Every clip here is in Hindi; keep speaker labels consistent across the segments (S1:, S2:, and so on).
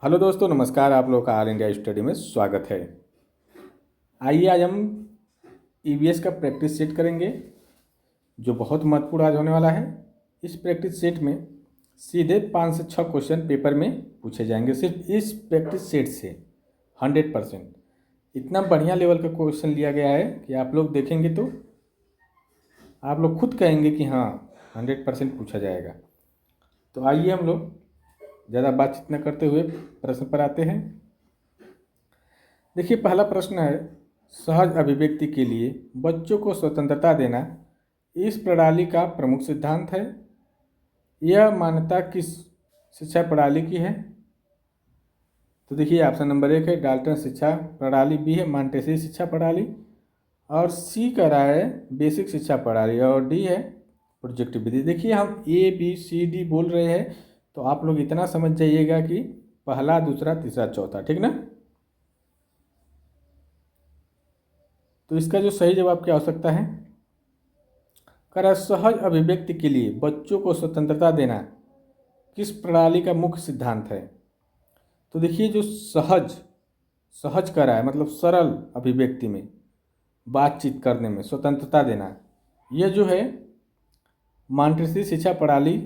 S1: हेलो दोस्तों, नमस्कार। आप लोग का ऑल इंडिया स्टडी में स्वागत है। आइए आज हम ईवीएस का प्रैक्टिस सेट करेंगे जो बहुत महत्वपूर्ण आज होने वाला है। इस प्रैक्टिस सेट में सीधे 5 से 6 क्वेश्चन पेपर में पूछे जाएंगे, सिर्फ इस प्रैक्टिस सेट से 100%। इतना बढ़िया लेवल का क्वेश्चन लिया गया है कि आप लोग देखेंगे तो आप लोग खुद कहेंगे कि हाँ 100% पूछा जाएगा। तो आइए हम लोग ज़्यादा बातचीत न करते हुए प्रश्न पर आते हैं। देखिए, पहला प्रश्न है, सहज अभिव्यक्ति के लिए बच्चों को स्वतंत्रता देना इस प्रणाली का प्रमुख सिद्धांत है। यह मान्यता किस शिक्षा प्रणाली की है? तो देखिए, ऑप्शन नंबर 1 है डाल्टन शिक्षा प्रणाली, बी है मॉन्टेसरी शिक्षा प्रणाली, और सी कह रहा है बेसिक शिक्षा प्रणाली, और डी है प्रोजेक्ट विधि। देखिए, हम ए बी सी डी बोल रहे हैं तो आप लोग इतना समझ जाइएगा कि पहला, दूसरा, तीसरा, चौथा, ठीक ना। तो इसका जो सही जवाब क्या हो सकता है? कर सहज अभिव्यक्ति के लिए बच्चों को स्वतंत्रता देना किस प्रणाली का मुख्य सिद्धांत है? तो देखिए, जो सहज सहज करा है मतलब सरल अभिव्यक्ति में, बातचीत करने में स्वतंत्रता देना, यह जो है मॉन्टेसरी शिक्षा प्रणाली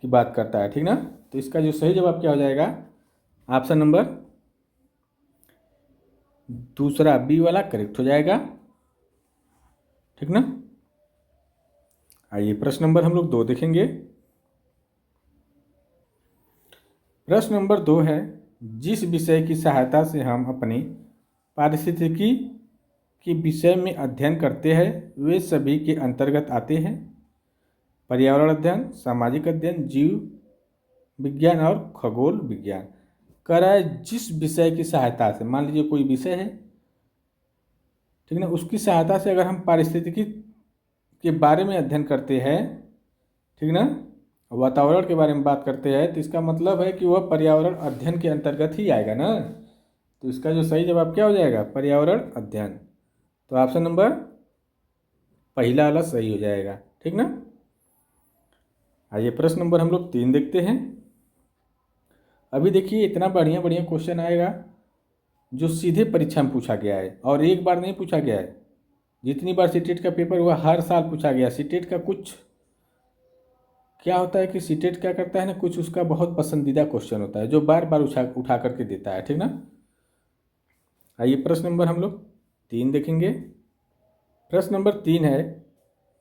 S1: की बात करता है, ठीक ना। तो इसका जो सही जवाब क्या हो जाएगा? ऑप्शन नंबर दूसरा, बी वाला करेक्ट हो जाएगा, ठीक ना। आइए प्रश्न नंबर हम लोग 2 देखेंगे। प्रश्न नंबर 2 है, जिस विषय की सहायता से हम अपनी पारिस्थितिकी के विषय में अध्ययन करते हैं वे सभी के अंतर्गत आते हैं। पर्यावरण अध्ययन, सामाजिक अध्ययन, जीव विज्ञान और खगोल विज्ञान। कह रहा है जिस विषय की सहायता से, मान लीजिए कोई विषय है, ठीक ना, उसकी सहायता से अगर हम पारिस्थितिकी के बारे में अध्ययन करते हैं, ठीक ना, वातावरण के बारे में बात करते हैं, तो इसका मतलब है कि वह पर्यावरण अध्ययन के अंतर्गत ही आएगा ना। तो इसका जो सही जवाब क्या हो जाएगा? पर्यावरण अध्ययन। तो ऑप्शन नंबर पहला वाला सही हो जाएगा, ठीक ना। आइए प्रश्न नंबर हम लोग 3 देखते हैं। अभी देखिए, इतना बढ़िया बढ़िया क्वेश्चन आएगा जो सीधे परीक्षा में पूछा गया है, और एक बार नहीं पूछा गया है। जितनी बार सीटेट का पेपर हुआ हर साल पूछा गया। सीटेट का कुछ क्या होता है कि सीटेट क्या करता है ना, कुछ उसका बहुत पसंदीदा क्वेश्चन होता है जो बार बार उठा करके देता है, ठीक ना। आइए प्रश्न नंबर हम लोग 3 देखेंगे। प्रश्न नंबर 3 है,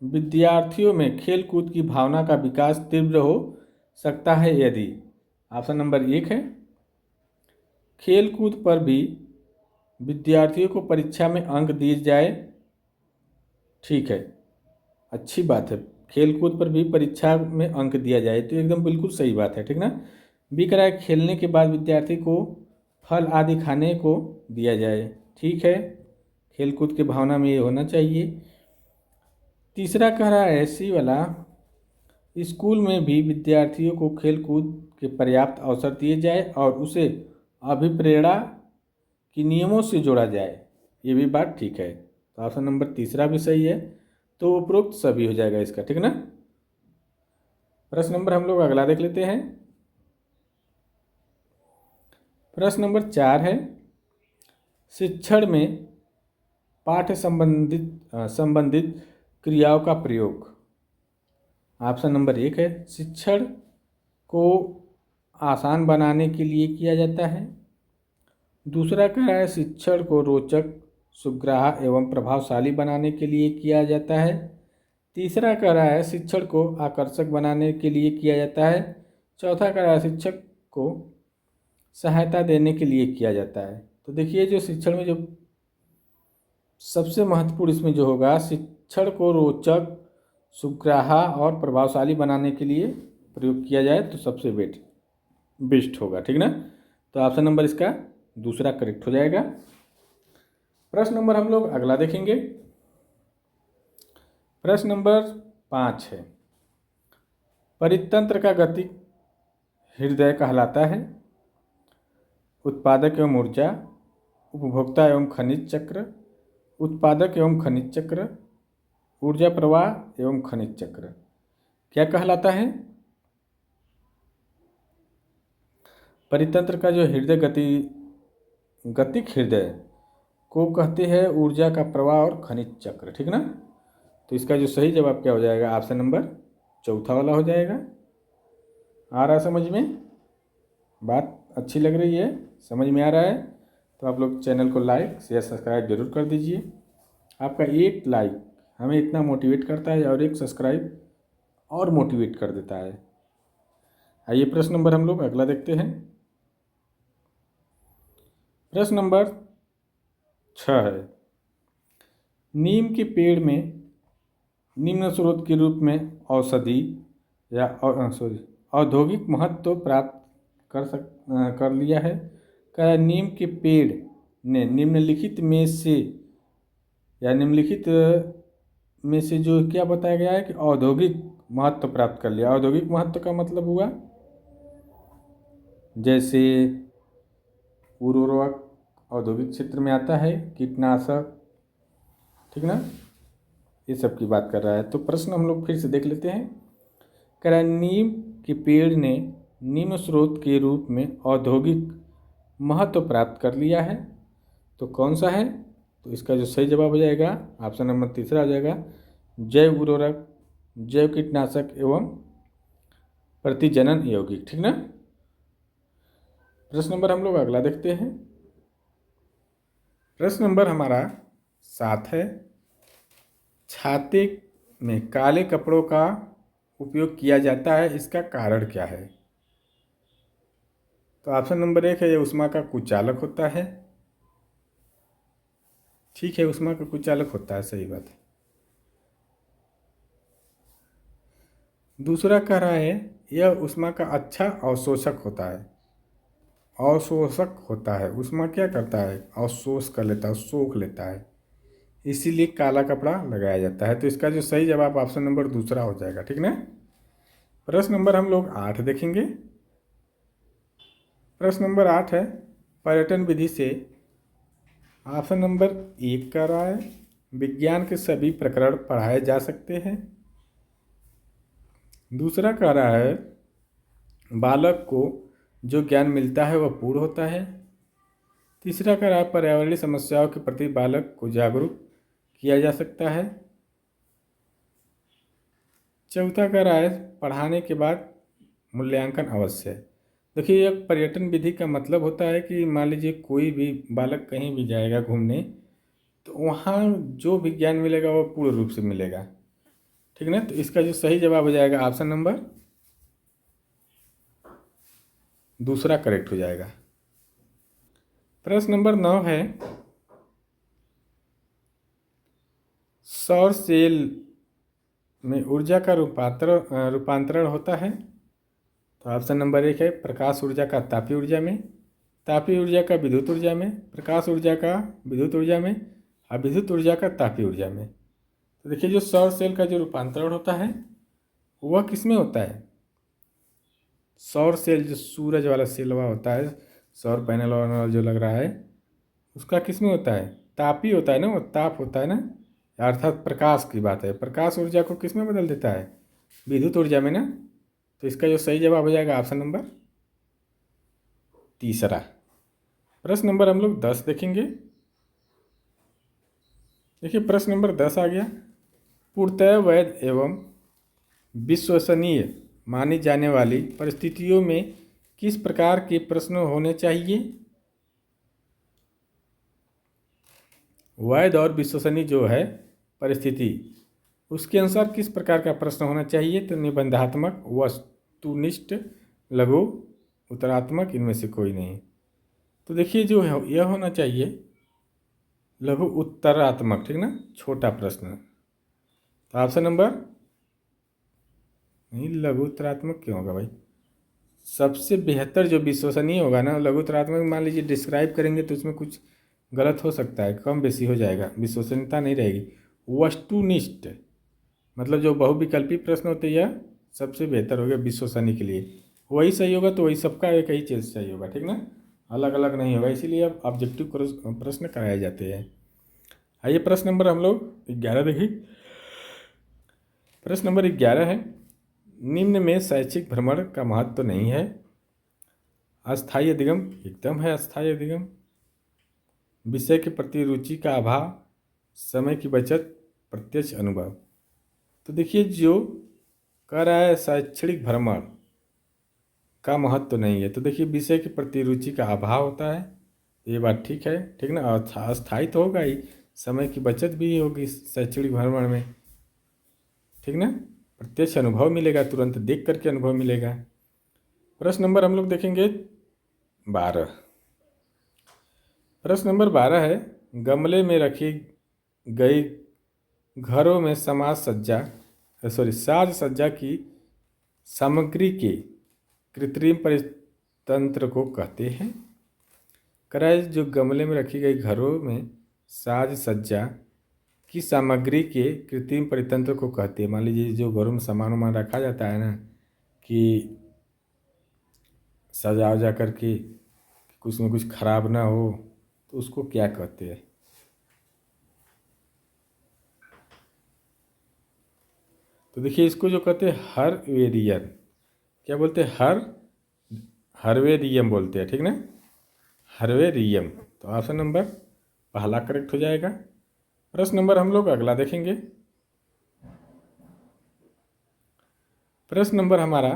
S1: विद्यार्थियों में खेल कूद की भावना का विकास तीव्र हो सकता है यदि। ऑप्शन नंबर 1 है खेल कूद पर भी विद्यार्थियों को परीक्षा में अंक दिए जाए, ठीक है, अच्छी बात है। खेल कूद पर भी परीक्षा में अंक दिया जाए तो एकदम बिल्कुल सही बात है, ठीक ना। बी कह रहा है खेलने के बाद विद्यार्थी को फल आदि खाने को दिया जाए, ठीक है, खेल कूद की भावना में ये होना चाहिए। तीसरा कह रहा है सी वाला, स्कूल में भी विद्यार्थियों को खेल कूद के पर्याप्त अवसर दिए जाए और उसे अभिप्रेरणा की नियमों से जोड़ा जाए, ये भी बात ठीक है। तो ऑप्शन नंबर तीसरा भी सही है। तो उपरोक्त सभी हो जाएगा इसका, ठीक ना। प्रश्न नंबर हम लोग अगला देख लेते हैं। प्रश्न नंबर 4 है, शिक्षण में पाठ संबंधित क्रियाओं का प्रयोग। ऑप्शन नंबर 1 है शिक्षण को आसान बनाने के लिए किया जाता है। दूसरा कह रहा है शिक्षण को रोचक, सुग्राह्य एवं प्रभावशाली बनाने के लिए किया जाता है। तीसरा कह रहा है शिक्षण को आकर्षक बनाने के लिए किया जाता है। चौथा कह रहा है शिक्षक को सहायता देने के लिए किया जाता है। तो देखिए, जो शिक्षण में जो सबसे महत्वपूर्ण इसमें जो होगा, शिक्षण को रोचक, सुग्राह्य और प्रभावशाली बनाने के लिए प्रयोग किया जाए तो सबसे बेस्ट होगा, ठीक ना। तो ऑप्शन नंबर इसका दूसरा करेक्ट हो जाएगा। प्रश्न नंबर हम लोग अगला देखेंगे। प्रश्न नंबर 5 है, परितंत्र का गति हृदय कहलाता है। उत्पादक एवं ऊर्जा, उपभोक्ता एवं खनिज चक्र, उत्पादक एवं खनिज चक्र, ऊर्जा प्रवाह एवं खनिज चक्र, क्या कहलाता है? परितंत्र का जो हृदय गतिक हृदय को कहते हैं ऊर्जा का प्रवाह और खनिज चक्र, ठीक ना। तो इसका जो सही जवाब क्या हो जाएगा, ऑप्शन नंबर चौथा वाला हो जाएगा। आ रहा है समझ में, बात अच्छी लग रही है, समझ में आ रहा है तो आप लोग चैनल को लाइक शेयर सब्सक्राइब जरूर कर दीजिए। आपका एक लाइक हमें इतना मोटिवेट करता है और एक सब्सक्राइब और मोटिवेट कर देता है। आइए प्रश्न नंबर हम लोग अगला देखते हैं। प्रश्न नंबर 6 है, नीम के पेड़ में निम्न स्रोत के रूप में औषधि या औद्योगिक महत्व तो प्राप्त कर लिया है। क्या नीम के पेड़ ने निम्नलिखित में से या निम्नलिखित में से जो क्या बताया गया है कि औद्योगिक महत्व प्राप्त कर लिया। औद्योगिक महत्व का मतलब हुआ जैसे उर्वरक औद्योगिक क्षेत्र में आता है, कीटनाशक, ठीक ना, ये सब की बात कर रहा है। तो प्रश्न हम लोग फिर से देख लेते हैं। कह रहा है नीम के पेड़ ने निम्न स्रोत के रूप में औद्योगिक महत्व प्राप्त कर लिया है, तो कौन सा है। तो इसका जो सही जवाब हो जाएगा ऑप्शन नंबर तीसरा हो जाएगा, जैव उर्वरक, जैव कीटनाशक एवं प्रतिजनन यौगिक, ठीक ना। प्रश्न नंबर हम लोग अगला देखते हैं। प्रश्न नंबर हमारा 7 है, छाते में काले कपड़ों का उपयोग किया जाता है, इसका कारण क्या है। तो ऑप्शन नंबर 1 है, ये ऊष्मा का कुचालक होता है। ठीक है, ऊष्मा का कुचालक होता है, सही बात है। दूसरा कह रहा है यह ऊष्मा का अच्छा अवशोषक होता है। अवशोषक होता है, ऊष्मा क्या करता है, अवशोष कर लेता है, सोख लेता है, इसीलिए काला कपड़ा लगाया जाता है। तो इसका जो सही जवाब ऑप्शन नंबर दूसरा हो जाएगा, ठीक ना। प्रश्न नंबर हम लोग 8 देखेंगे। प्रश्न नंबर 8 है, पर्यटन विधि से ऑप्शन नंबर 1 कह रहा है विज्ञान के सभी प्रकरण पढ़ाए जा सकते हैं। दूसरा कह रहा है बालक को जो ज्ञान मिलता है वह पूर्ण होता है। तीसरा कह रहा है पर्यावरणीय समस्याओं के प्रति बालक को जागरूक किया जा सकता है। चौथा कह रहा है पढ़ाने के बाद मूल्यांकन अवश्य है। देखिए, एक पर्यटन विधि का मतलब होता है कि मान लीजिए कोई भी बालक कहीं भी जाएगा घूमने, तो वहाँ जो भी ज्ञान मिलेगा वो पूर्ण रूप से मिलेगा, ठीक ना। तो इसका जो सही जवाब हो जाएगा ऑप्शन नंबर दूसरा करेक्ट हो जाएगा। प्रश्न नंबर 9 है, सौर सेल में ऊर्जा का रूपांतरण होता है। तो ऑप्शन नंबर 1 है प्रकाश ऊर्जा का तापीय ऊर्जा में, तापीय ऊर्जा का विद्युत ऊर्जा में, प्रकाश ऊर्जा का विद्युत ऊर्जा में और विद्युत ऊर्जा का तापीय ऊर्जा में। तो देखिए, जो सौर सेल का जो रूपांतरण होता है वह किस में होता है। सौर सेल जो सूरज वाला सेल हुआ होता है, सौर पैनल वाला जो लग रहा है, उसका किस में होता है, तापीय होता है ना, वो ताप होता है ना, अर्थात प्रकाश की बात है। प्रकाश ऊर्जा को किस में बदल देता है, विद्युत ऊर्जा में ना। तो इसका जो सही जवाब हो जाएगा ऑप्शन नंबर तीसरा। प्रश्न नंबर हम लोग 10 देखेंगे। देखिए, प्रश्न नंबर 10 आ गया, पूर्णतः वैध एवं विश्वसनीय मानी जाने वाली परिस्थितियों में किस प्रकार के प्रश्न होने चाहिए। वैध और विश्वसनीय जो है परिस्थिति, उसके अनुसार किस प्रकार का प्रश्न होना चाहिए। तो निबंधात्मक, वस्तुनिष्ठ, लघु, उत्तरात्मक, इनमें से कोई नहीं। तो देखिए, जो है यह होना चाहिए लघु उत्तरात्मक, ठीक ना, छोटा प्रश्न। तो ऑप्शन नंबर नहीं, लघु उत्तरात्मक क्यों होगा भाई, सबसे बेहतर जो विश्वसनीय होगा ना लघु उत्तरात्मक। मान लीजिए डिस्क्राइब करेंगे तो उसमें कुछ गलत हो सकता है, कम बेसी हो जाएगा, विश्वसनीयता नहीं रहेगी। वस्तुनिष्ठ मतलब जो बहुविकल्पी प्रश्न होते हैं यह सबसे बेहतर होगा विश्वसनीय के लिए, वही सही होगा। तो वही सबका एक ही चीज़ सही होगा, ठीक ना, अलग अलग नहीं होगा, इसीलिए अब ऑब्जेक्टिव प्रश्न कराए जाते हैं। आइए प्रश्न नंबर हम लोग 11 देखिए। प्रश्न नंबर 11 है, निम्न में शैक्षिक भ्रमण का महत्व नहीं है। अस्थायी अधिगम एकदम है अस्थायी अधिगम। विषय के प्रति रुचि का अभाव, समय की बचत, प्रत्यक्ष अनुभव। तो देखिए जो कह रहा है शैक्षणिक भ्रमण का महत्व तो नहीं है, तो देखिए विषय के प्रति रुचि का अभाव होता है, ये बात ठीक ना। अस्थायी तो होगा ही, समय की बचत भी होगी शैक्षणिक भ्रमण में, ठीक ना। प्रत्यक्ष अनुभव मिलेगा, तुरंत देख करके अनुभव मिलेगा। प्रश्न नंबर हम लोग देखेंगे 12। प्रश्न नंबर 12 है, गमले में रखी गई घरों में साज सज्जा की सामग्री के कृत्रिम परितंत्र को कहते हैं। कराए जो गमले में रखी गई घरों में साज सज्जा की सामग्री के कृत्रिम परितंत्र को कहते हैं। मान लीजिए जो घरों में सामान वामान रखा जाता है ना, कि सजा वजा करके कुछ में कुछ खराब ना हो, तो उसको क्या कहते हैं? तो देखिए इसको जो कहते हैं हर्वेरियन, क्या बोलते हैं? हर्वेरियम बोलते हैं, ठीक ना, हर्वेरियम। तो ऑप्शन नंबर पहला करेक्ट हो जाएगा। प्रश्न नंबर हम लोग अगला देखेंगे। प्रश्न नंबर हमारा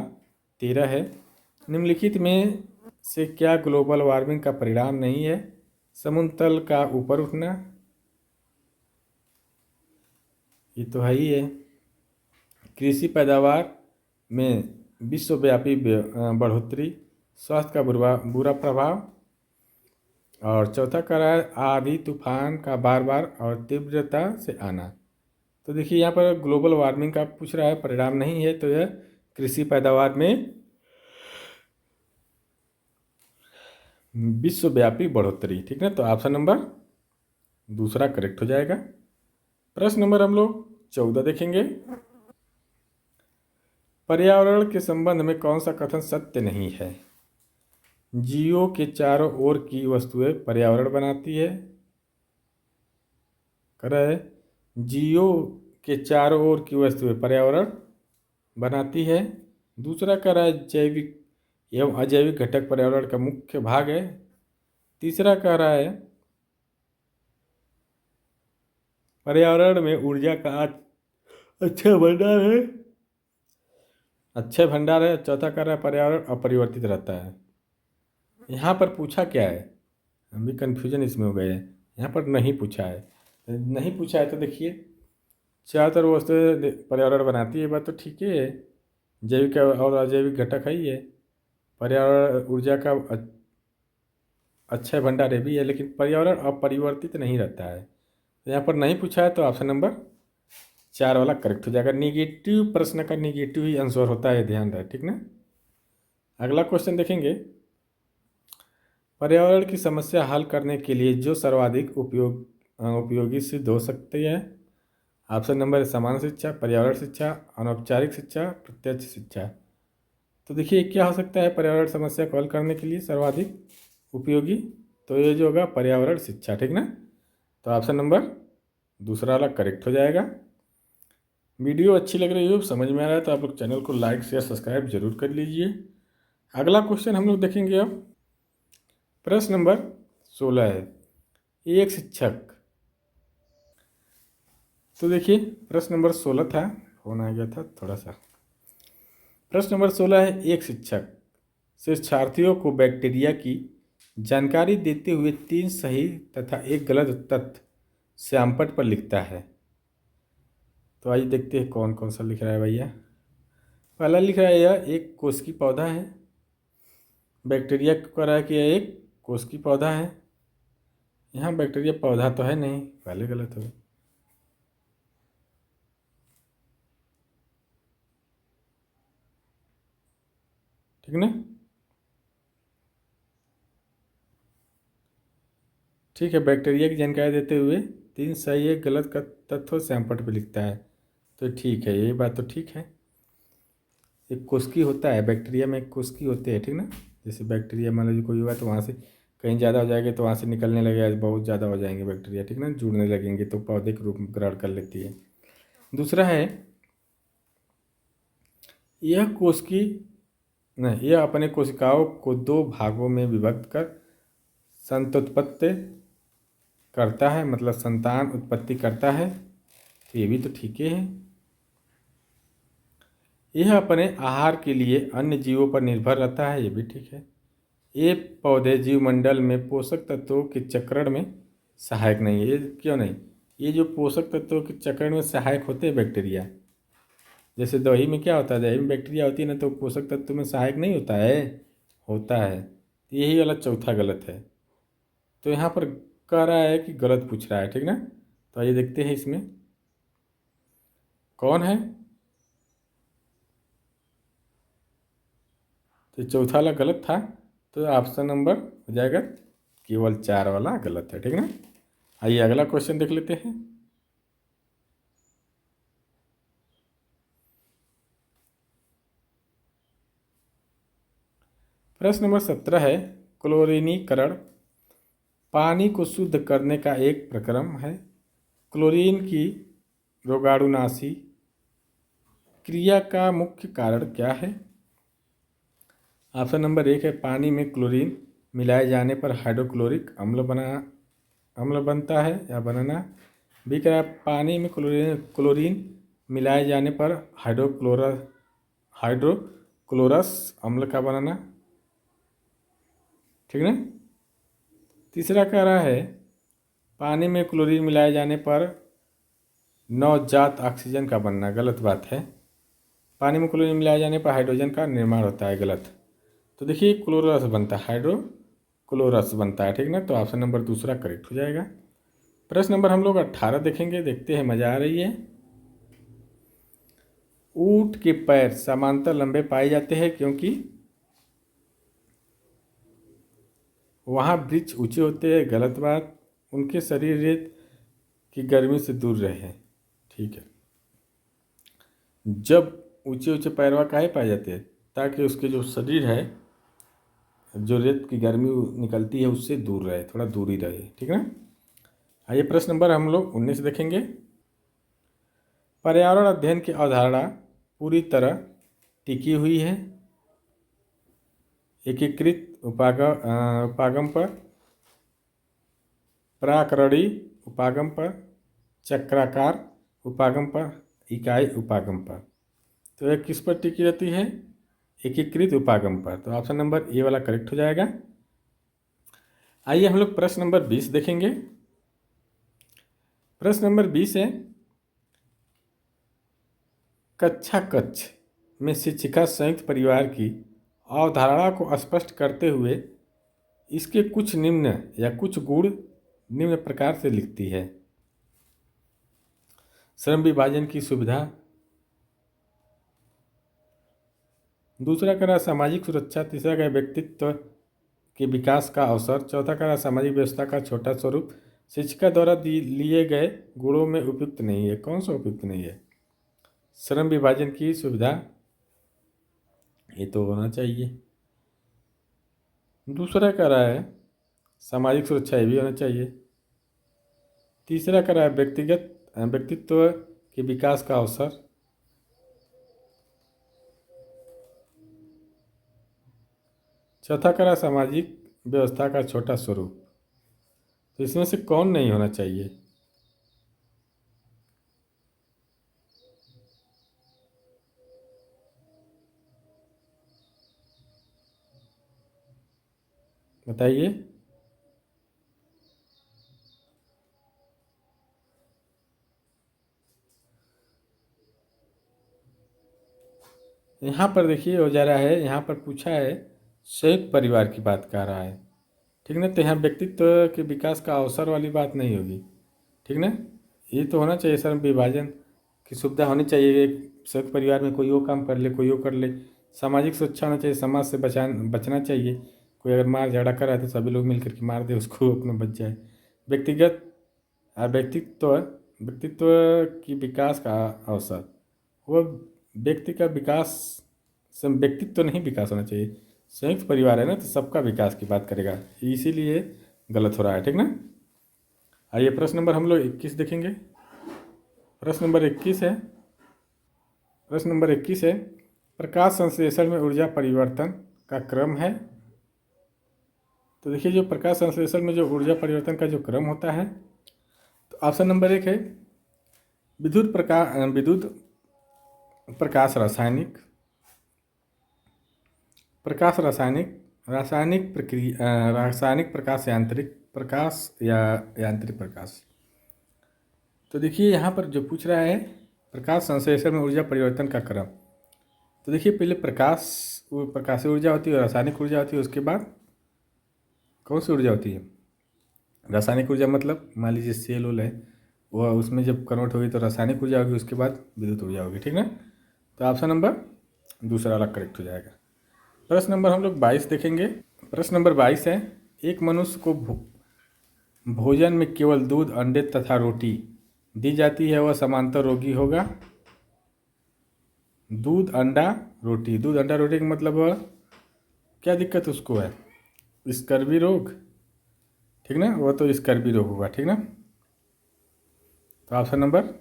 S1: 13 है, निम्नलिखित में से क्या ग्लोबल वार्मिंग का परिणाम नहीं है? समुद्र तल का ऊपर उठना, ये तो है ही है। कृषि पैदावार में विश्वव्यापी बढ़ोतरी, स्वास्थ्य का बुरा प्रभाव, और चौथा कह रहा है आंधी तूफान का बार बार और तीव्रता से आना। तो देखिए यहाँ पर ग्लोबल वार्मिंग का पूछ रहा है, परिणाम नहीं है, तो यह कृषि पैदावार में विश्वव्यापी बढ़ोतरी, ठीक है। तो ऑप्शन नंबर दूसरा करेक्ट हो जाएगा। प्रश्न नंबर हम लोग 14 देखेंगे। पर्यावरण के संबंध में कौन सा कथन सत्य नहीं है? जीवों के चारों ओर की वस्तुएं पर्यावरण बनाती है, कह रहा है जीवों के चारों ओर की वस्तुएं पर्यावरण बनाती है। दूसरा कह रहा है जैविक एवं अजैविक घटक पर्यावरण का मुख्य भाग है। तीसरा कह रहा है पर्यावरण में ऊर्जा का अच्छे भंडार है। चौथा कह रहा है पर्यावरण अपरिवर्तित रहता है। यहाँ पर पूछा क्या है? हम भी कन्फ्यूजन इसमें हो गए हैं। यहाँ पर नहीं पूछा है, नहीं पूछा है तो देखिए चारों तरफ वस्तुएं पर्यावरण बनाती है, बात तो ठीक ही है। जैविक और अजैविक घटक है ही है। पर्यावरण ऊर्जा का अच्छा भंडार है भी है, लेकिन पर्यावरण अपरिवर्तित नहीं रहता है। तो यहाँ पर नहीं पूछा है, तो ऑप्शन नंबर 4 वाला करेक्ट हो जाएगा। निगेटिव प्रश्न का निगेटिव ही आंसर होता है, ध्यान रहे, ठीक ना। अगला क्वेश्चन देखेंगे। पर्यावरण की समस्या हल करने के लिए जो सर्वाधिक उपयोगी सिद्ध हो सकती है? ऑप्शन नंबर समान शिक्षा, पर्यावरण शिक्षा, अनौपचारिक शिक्षा, प्रत्यक्ष शिक्षा। तो देखिए क्या हो सकता है पर्यावरण समस्या को हल करने के लिए सर्वाधिक उपयोगी? तो ये जो होगा पर्यावरण शिक्षा, ठीक ना। तो ऑप्शन नंबर दूसरा वाला करेक्ट हो जाएगा। वीडियो अच्छी लग रही हो, समझ में आ रहा है, तो आप लोग चैनल को लाइक शेयर सब्सक्राइब जरूर कर लीजिए। अगला क्वेश्चन हम लोग देखेंगे अब। प्रश्न नंबर 16 है, एक शिक्षक। तो देखिए प्रश्न नंबर 16 था, फोन आ गया था थोड़ा सा। प्रश्न नंबर 16 है, एक शिक्षक शिक्षार्थियों को बैक्टीरिया की जानकारी देते हुए 3 सही तथा एक गलत तथ्य श्यामपट्ट पर लिखता है। तो आइए देखते हैं कौन कौन सा लिख रहा है भैया। पहला लिख रहा है यह एक कोशिकी पौधा है। बैक्टीरिया कह रहा है कि यह एक कोशिकी पौधा है। यहाँ बैक्टीरिया पौधा तो है नहीं, पहले गलत हो। ठीक ना, ठीक है। बैक्टीरिया की जानकारी देते हुए 3 सही एक गलत का तथ्य श्यामपट्ट पर लिखता है, तो ठीक है, ये बात तो ठीक है। एक कोशिकी होता है, बैक्टीरिया में एक कोशिकी होते हैं, ठीक ना। जैसे बैक्टीरिया मान लीजिए कोई हुआ तो वहाँ से कहीं ज़्यादा हो जाएंगे तो वहाँ से निकलने लगेगा, बहुत ज़्यादा हो जाएंगे बैक्टीरिया, ठीक ना, जुड़ने लगेंगे तो पौधे के रूप में ग्रहण कर लेती है। दूसरा है यह कोशिकी नहीं, यह अपने कोशिकाओं को दो भागों में विभक्त कर संतानोत्पत्ति करता है, मतलब संतान उत्पत्ति करता है। तो ये भी तो ठीक ही है। यह अपने आहार के लिए अन्य जीवों पर निर्भर रहता है। ये भी ठीक है। ये पौधे जीवमंडल में पोषक तत्वों के चक्रण में सहायक नहीं है। ये क्यों नहीं? ये जो पोषक तत्वों के चक्रण में सहायक होते हैं बैक्टीरिया, जैसे दही में क्या होता है, दही में बैक्टीरिया होती है ना, तो पोषक तत्व में सहायक नहीं होता है, होता है। तो यही वाला चौथा गलत है। तो यहाँ पर कह रहा है कि गलत पूछ रहा है, ठीक ना। तो आइए देखते हैं इसमें कौन है। तो चौथा वाला गलत था, तो ऑप्शन नंबर हो जाएगा केवल 4 वाला गलत है, ठीक ना। आइए अगला क्वेश्चन देख लेते हैं। प्रश्न नंबर 17 है, क्लोरीनीकरण पानी को शुद्ध करने का एक प्रक्रम है। क्लोरीन की रोगाणुनाशी क्रिया का मुख्य कारण क्या है? ऑप्शन नंबर 1 है, पानी में क्लोरीन मिलाए जाने पर हाइड्रोक्लोरिक अम्ल बनता है या बनाना। बी कह रहा है, पानी में क्लोरीन मिलाए जाने पर हाइड्रोक्लोरस अम्ल का बनाना, ठीक ना। तीसरा कह रहा है, पानी में क्लोरीन मिलाए जाने पर नवजात ऑक्सीजन का बनना। गलत बात है। पानी में क्लोरीन मिलाए जाने पर हाइड्रोजन का निर्माण होता है। गलत। तो देखिए क्लोरस बनता है, हाइड्रोक्लोरस बनता है, ठीक ना। तो ऑप्शन नंबर दूसरा करेक्ट हो जाएगा। प्रश्न नंबर हम लोग 18 देखेंगे, देखते हैं, मजा आ रही है। ऊंट के पैर समांतर लंबे पाए जाते हैं क्योंकि वहाँ वृक्ष ऊंचे होते हैं। गलत बात। उनके शरीर रेत की गर्मी से दूर रहे, ठीक है। जब ऊंचे ऊंचे पैरवा काहे पाए जाते हैं? ताकि उसके जो शरीर है, जो रेत की गर्मी निकलती है उससे दूर रहे, थोड़ा दूरी रहे, ठीक है। आइए प्रश्न नंबर हम लोग 19 देखेंगे। पर्यावरण अध्ययन की अवधारणा पूरी तरह टिकी हुई है। एकीकृत उपागम पर, प्राकरणी उपागम पर, चक्राकार उपागम पर, इकाई उपागम पर। तो यह किस पर टिकी रहती है? एकीकृत उपागम पर। तो ऑप्शन नंबर ए वाला करेक्ट हो जाएगा। आइए हम लोग प्रश्न नंबर 20 देखेंगे। प्रश्न नंबर 20 है, कक्षा कक्ष में शिक्षिका संयुक्त परिवार की अवधारणा को स्पष्ट करते हुए इसके कुछ निम्न या कुछ गुण निम्न प्रकार से लिखती है। श्रम विभाजन की सुविधा, दूसरा करा सामाजिक सुरक्षा, तीसरा करा व्यक्तित्व के विकास का अवसर, चौथा करा सामाजिक व्यवस्था का छोटा स्वरूप शिक्षिका द्वारा लिए गए गुणों में उपयुक्त नहीं है। कौन सा उपयुक्त नहीं है? श्रम विभाजन की सुविधा, ये तो होना चाहिए। दूसरा कह रहा है सामाजिक सुरक्षा, ये भी होना चाहिए। तीसरा कह रहा है व्यक्तित्व के विकास का अवसर। चौथा कह रहा है सामाजिक व्यवस्था का छोटा स्वरूप। तो इसमें से कौन नहीं होना चाहिए? बताइए। यहाँ पर देखिए हो जा रहा है, यहाँ पर पूछा है संयुक्त परिवार की बात कर रहा है, ठीक ना। तो यहाँ व्यक्तित्व के विकास का अवसर वाली बात नहीं होगी, ठीक ना। ये तो होना चाहिए, श्रम विभाजन की सुविधा होनी चाहिए। एक संयुक्त परिवार में कोई वो काम कर ले, कोई वो कर ले। सामाजिक सुरक्षा होना चाहिए, समाज से बचना चाहिए। कोई अगर मार झगड़ा कर रहा है तो सभी लोग मिलकर के मार दे उसको, अपना बच जाए। व्यक्तिगत व्यक्तित्व व्यक्तित्व की विकास का अवसर, वो व्यक्ति का विकास, व्यक्तित्व तो नहीं विकास होना चाहिए। संयुक्त परिवार है ना, तो सबका विकास की बात करेगा, इसीलिए गलत हो रहा है, ठीक ना। आइए प्रश्न नंबर हम लोग 21 देखेंगे। प्रश्न नंबर 21 है, प्रकाश संश्लेषण में ऊर्जा परिवर्तन का क्रम है। तो देखिए जो प्रकाश संश्लेषण में जो ऊर्जा परिवर्तन का जो क्रम होता है, तो ऑप्शन नंबर 1 है विद्युत प्रकाश रासायनिक, प्रकाश रासायनिक, रासायनिक प्रक्रिया, रासायनिक प्रकाश, यांत्रिक प्रकाश या यांत्रिक प्रकाश। तो देखिए यहाँ पर जो पूछ रहा है प्रकाश संश्लेषण में ऊर्जा परिवर्तन का क्रम, तो देखिए पहले प्रकाशीय ऊर्जा होती है, रासायनिक ऊर्जा होती है, उसके बाद कौन सी ऊर्जा होती है? रासायनिक ऊर्जा मतलब मान लीजिए सेल होल है, वह उसमें जब कन्वर्ट होगी तो रासायनिक ऊर्जा होगी, उसके बाद विद्युत ऊर्जा होगी, ठीक ना। तो ऑप्शन नंबर दूसरा वाला करेक्ट हो जाएगा। प्रश्न नंबर हम लोग 22 देखेंगे। प्रश्न नंबर 22 है एक मनुष्य को भोजन में केवल दूध, अंडे तथा रोटी दी जाती है, वह समांतर रोगी होगा। दूध अंडा रोटी, दूध अंडा रोटी का मतलब क्या दिक्कत उसको है? स्कर्वी रोग, ठीक ना, वह तो स्कर्वी रोग होगा, ठीक ना। तो ऑप्शन नंबर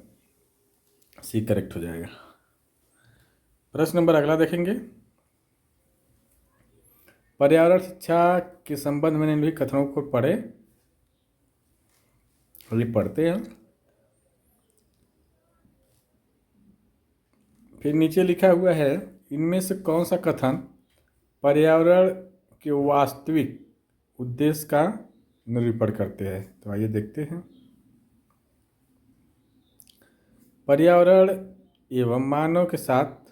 S1: सी करेक्ट हो जाएगा। प्रश्न नंबर अगला देखेंगे। पर्यावरण शिक्षा के संबंध में निम्नलिखित कथनों को पढ़े, अभी पढ़ते हैं। फिर नीचे लिखा हुआ है इनमें से कौन सा कथन पर्यावरण के वास्तविक उद्देश्य का निरूपण करते हैं? तो आइए देखते हैं। पर्यावरण एवं मानव के साथ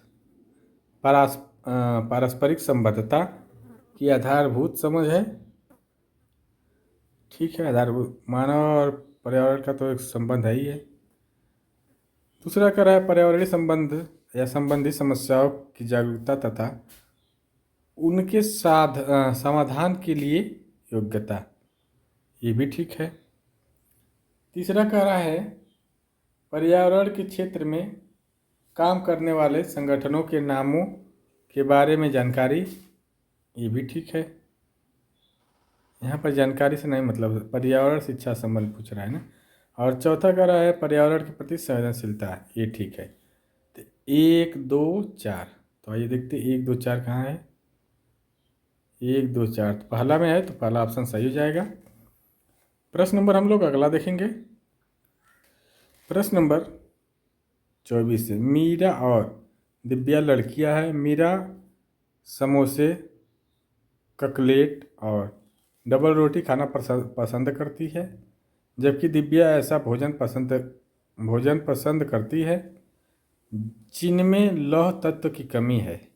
S1: पारस्परिक संबद्धता की आधारभूत समझ है। ठीक है, आधारभूत मानव और पर्यावरण का तो एक संबंध है ही है। दूसरा कह रहा है पर्यावरणीय संबंध या संबंधी समस्याओं की जागरूकता तथा उनके समाधान के लिए योग्यता, ये भी ठीक है। तीसरा कह रहा है पर्यावरण के क्षेत्र में काम करने वाले संगठनों के नामों के बारे में जानकारी, ये भी ठीक है। यहाँ पर जानकारी से नहीं मतलब पर्यावरण शिक्षा संबंध पूछ रहा है ना। और चौथा कह रहा है पर्यावरण के प्रति संवेदनशीलता, ये ठीक है। तो 1 2 4, तो आइए देखते 1 2 4 कहाँ है? 1 2 4 तो पहला में है, तो पहला ऑप्शन सही हो जाएगा। प्रश्न नंबर हम लोग अगला देखेंगे। प्रश्न नंबर 24 है मीरा और दिव्या लड़कियां हैं। मीरा समोसे, ककलेट और डबल रोटी खाना पसंद करती है, जबकि दिव्या ऐसा भोजन पसंद करती है जिनमें लौह तत्व की कमी है।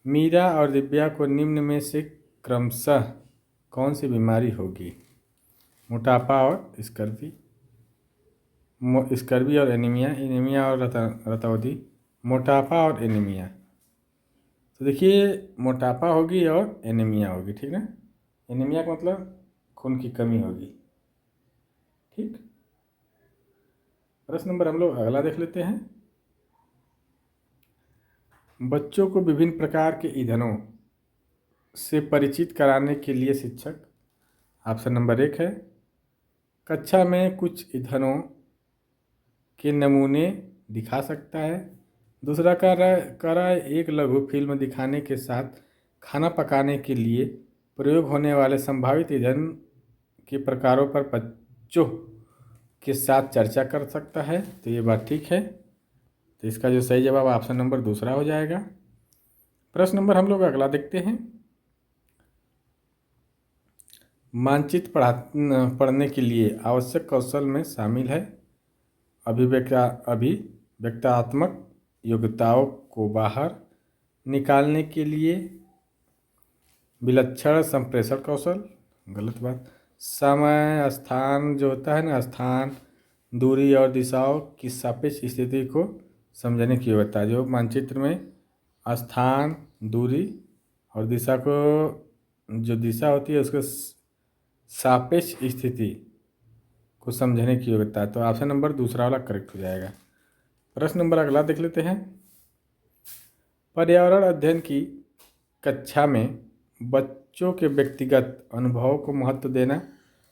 S1: मीरा और दिव्या को निम्न में से क्रमशः कौन सी बीमारी होगी? मोटापा और स्कर्वी और एनीमिया और रतौंधी। मोटापा और एनीमिया, तो देखिए मोटापा होगी और एनीमिया होगी, ठीक ना। एनीमिया का मतलब खून की कमी होगी, ठीक। प्रश्न नंबर हम लोग अगला देख लेते हैं। बच्चों को विभिन्न प्रकार के ईंधनों से परिचित कराने के लिए शिक्षक, ऑप्शन नंबर 1 है कक्षा में कुछ ईंधनों के नमूने दिखा सकता है। दूसरा कह रहा है एक लघु फिल्म दिखाने के साथ खाना पकाने के लिए प्रयोग होने वाले संभावित ईंधन के प्रकारों पर बच्चों के साथ चर्चा कर सकता है। तो ये बात ठीक है, तो इसका जो सही जवाब ऑप्शन नंबर दूसरा हो जाएगा। प्रश्न नंबर हम लोग अगला देखते हैं। मानचित्र पढ़ने के लिए आवश्यक कौशल में शामिल है अभिव्यक्तात्मक योग्यताओं को बाहर निकालने के लिए विलक्षण संप्रेषण कौशल, गलत बात। समय स्थान जो होता है ना, स्थान, दूरी और दिशाओं की सापेक्ष स्थिति को समझने की योग्यता, जो मानचित्र में स्थान, दूरी और दिशा को, जो दिशा होती है उसके सापेक्ष स्थिति को समझने की योग्यता, तो ऑप्शन नंबर दूसरा वाला करेक्ट हो जाएगा। प्रश्न नंबर अगला देख लेते हैं। पर्यावरण अध्ययन की कक्षा में बच्चों के व्यक्तिगत अनुभवों को महत्व देना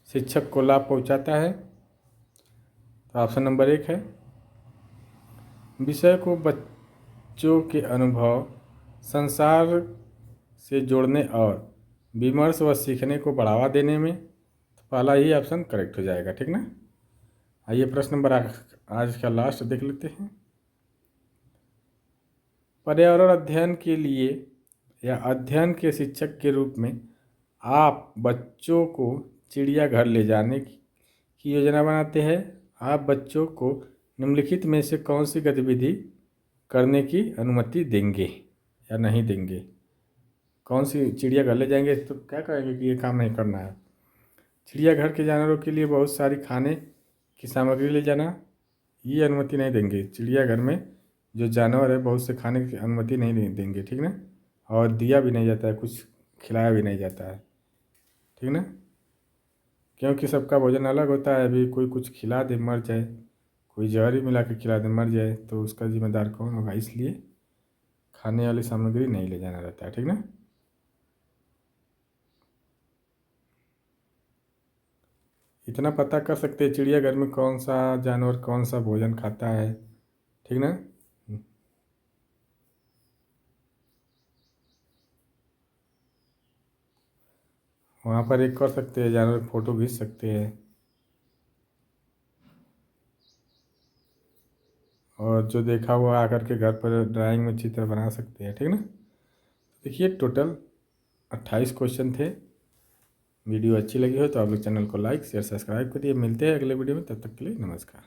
S1: शिक्षक को लाभ पहुंचाता है। तो ऑप्शन नंबर 1 है विषय को बच्चों के अनुभव संसार से जोड़ने और विमर्श व सीखने को बढ़ावा देने में, तो पहला ही ऑप्शन करेक्ट हो जाएगा। ठीक ना। आइए प्रश्न नंबर आज का लास्ट देख लेते हैं। पर्यावरण अध्ययन के लिए या अध्ययन के शिक्षक के रूप में आप बच्चों को चिड़ियाघर ले जाने की योजना बनाते हैं। आप बच्चों को निम्नलिखित में से कौन सी गतिविधि करने की अनुमति देंगे या नहीं देंगे? कौन सी चिड़ियाघर ले जाएंगे तो क्या कहेंगे कि ये काम नहीं करना है? चिड़ियाघर के जानवरों के लिए बहुत सारी खाने की सामग्री ले जाना, ये अनुमति नहीं देंगे। चिड़ियाघर में जो जानवर है बहुत से खाने की अनुमति नहीं देंगे। ठीक ना। और दिया भी नहीं जाता है, कुछ खिलाया भी नहीं जाता है। ठीक ना। क्योंकि सबका भोजन अलग होता है। अभी कोई कुछ खिला दे मर जाए, कोई जहर ही मिला के खिला दे मर जाए, तो उसका जिम्मेदार कौन होगा? इसलिए खाने वाली सामग्री नहीं ले जाना रहता है। ठीक ना। इतना पता कर सकते हैं चिड़ियाघर में कौन सा जानवर कौन सा भोजन खाता है। ठीक ना। वहाँ पर एक कर सकते हैं, जानवर फोटो खींच सकते हैं और जो देखा हुआ आकर के घर पर ड्राइंग में चित्र बना सकते हैं। ठीक ना। देखिए टोटल 28 क्वेश्चन थे। वीडियो अच्छी लगी हो तो आप लोग चैनल को लाइक शेयर सब्सक्राइब करिए। मिलते हैं अगले वीडियो में, तब तक के लिए नमस्कार।